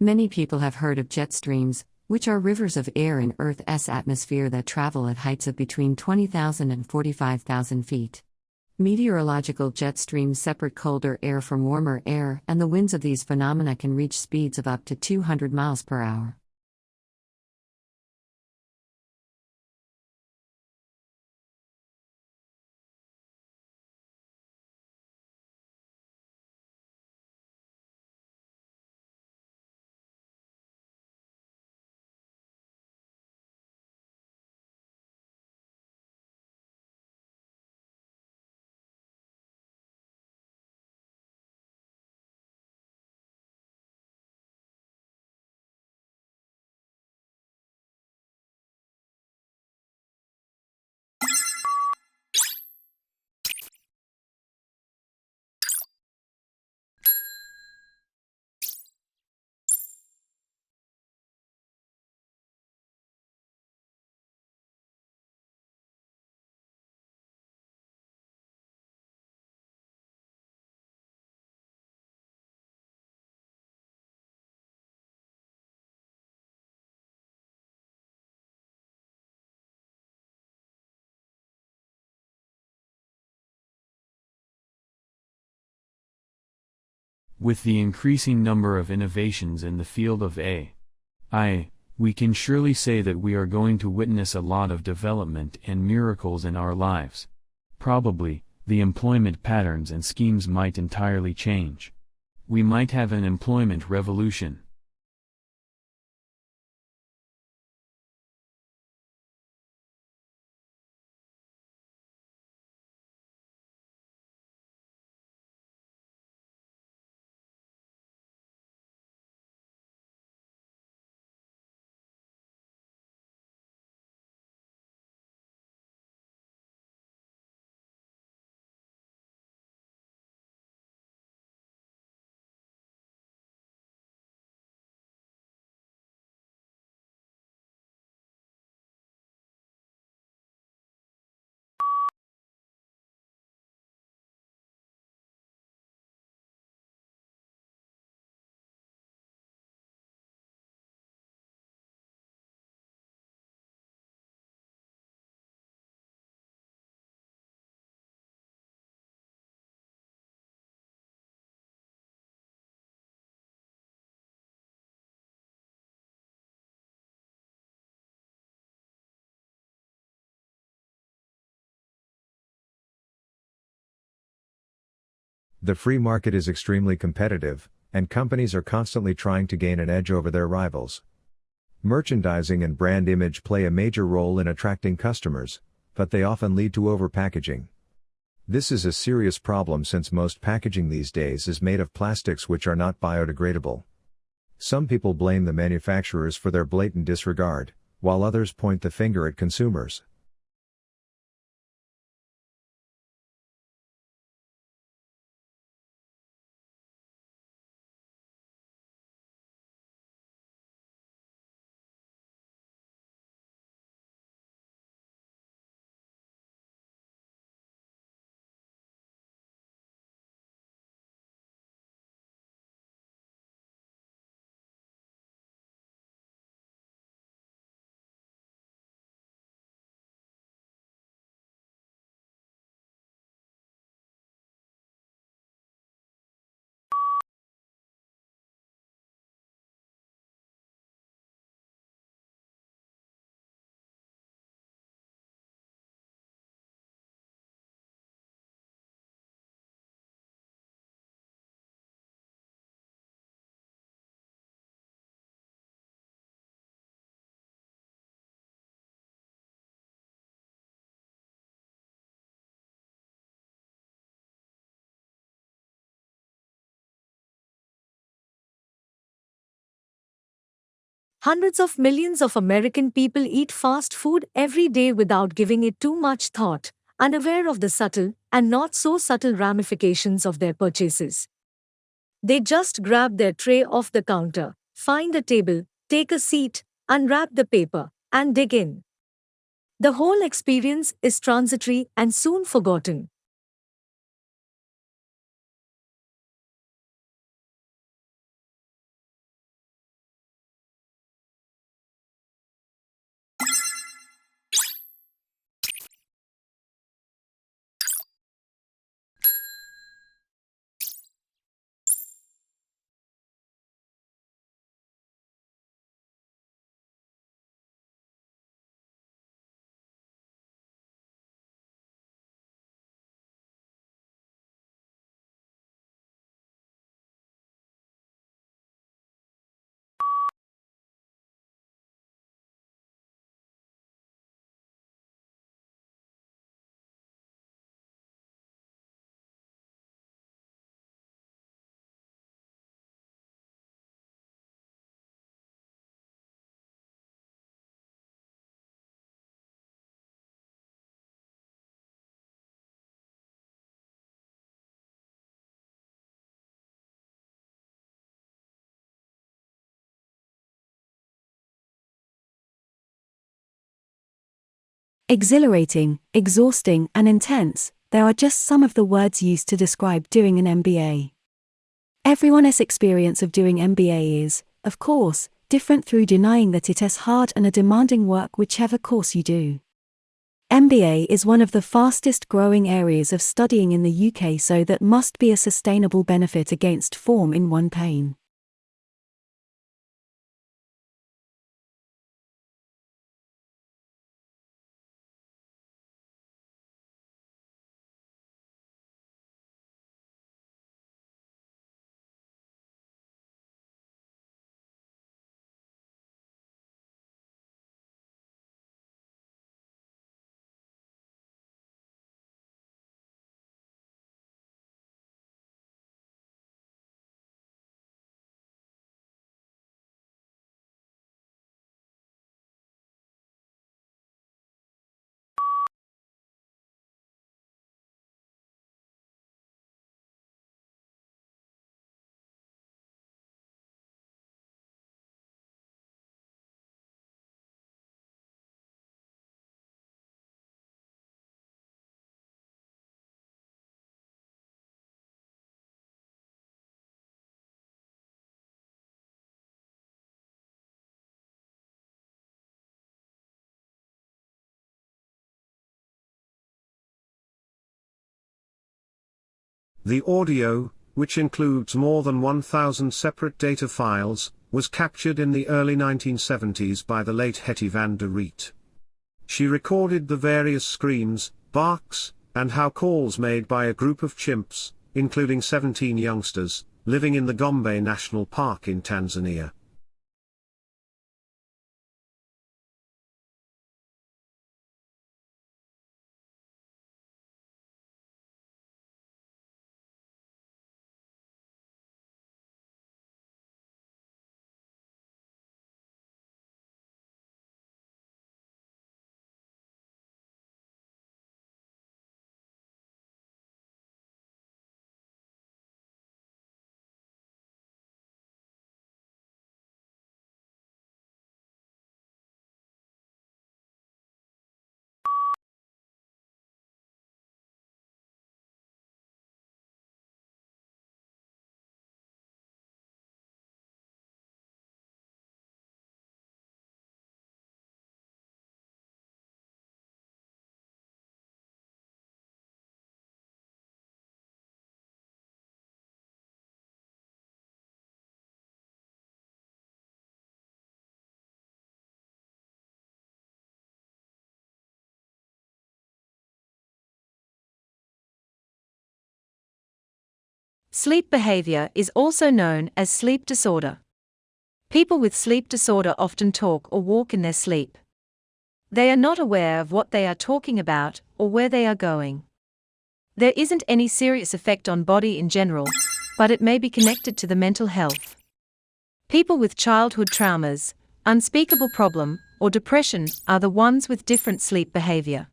Many people have heard of jet streams, which are rivers of air in Earth's atmosphere that travel at heights of between 20,000 and 45,000 feet. Meteorological jet streams separate colder air from warmer air, and the winds of these phenomena can reach speeds of up to 200 miles per hour. With the increasing number of innovations in the field of AI, we can surely say that we are going to witness a lot of development and miracles in our lives. Probably, the employment patterns and schemes might entirely change. We might have an employment revolution. The free market is extremely competitive, and companies are constantly trying to gain an edge over their rivals. Merchandising and brand image play a major role in attracting customers, but they often lead to overpackaging. This is a serious problem since most packaging these days is made of plastics which are not biodegradable. Some people blame the manufacturers for their blatant disregard, while others point the finger at consumers. Hundreds of millions of American people eat fast food every day without giving it too much thought, unaware of the subtle and not so subtle ramifications of their purchases. They just grab their tray off the counter, find a table, take a seat, unwrap the paper, and dig in. The whole experience is transitory and soon forgotten. Exhilarating, exhausting, and intense, there are just some of the words used to describe doing an MBA. Everyone's experience of doing MBA is, of course, different through denying that it is hard and a demanding work whichever course you do. MBA is one of the fastest growing areas of studying in the UK, so that must be a sustainable benefit against form in one pain. The audio, which includes more than 1,000 separate data files, was captured in the early 1970s by the late Hetty van der Riet. She recorded the various screams, barks, and calls made by a group of chimps, including 17 youngsters, living in the Gombe National Park in Tanzania. Sleep behavior is also known as sleep disorder. People with sleep disorder often talk or walk in their sleep. They are not aware of what they are talking about or where they are going. There isn't any serious effect on body in general, but it may be connected to the mental health. People with childhood traumas, unspeakable problem, or depression are the ones with different sleep behavior.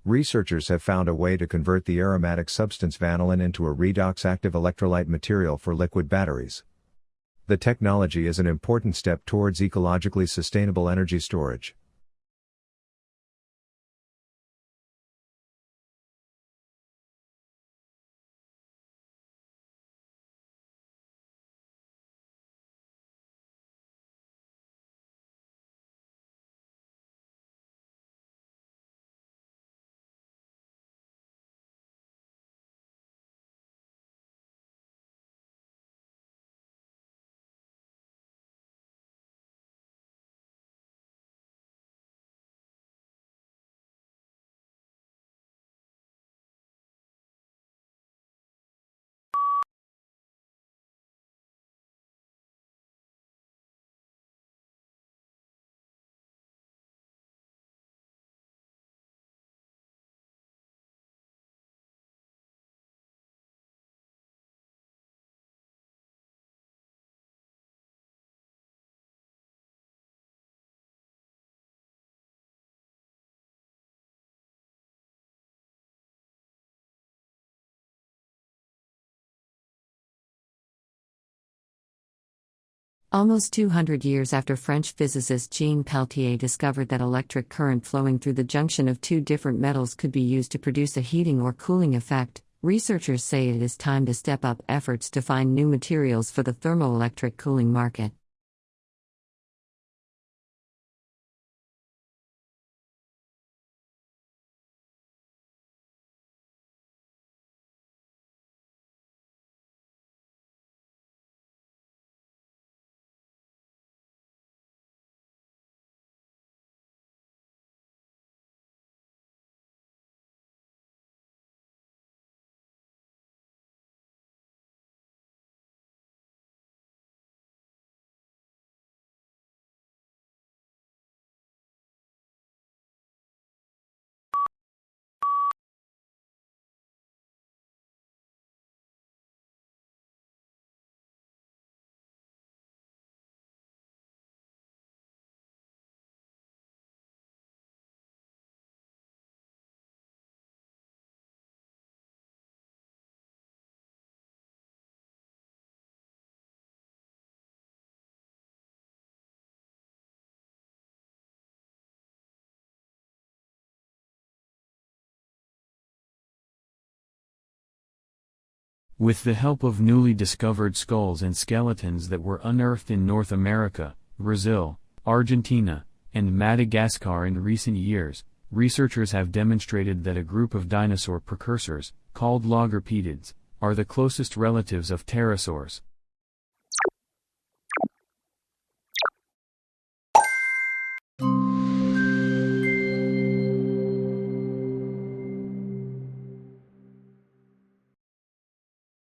Researchers have found a way to convert the aromatic substance vanillin into a redox active electrolyte material for liquid batteries. The technology is an important step towards ecologically sustainable energy storage. Almost 200 years after French physicist Jean Peltier discovered that electric current flowing through the junction of two different metals could be used to produce a heating or cooling effect, researchers say it is time to step up efforts to find new materials for the thermoelectric cooling market. With the help of newly discovered skulls and skeletons that were unearthed in North America, Brazil, Argentina, and Madagascar in recent years, researchers have demonstrated that a group of dinosaur precursors, called logopedids, are the closest relatives of pterosaurs.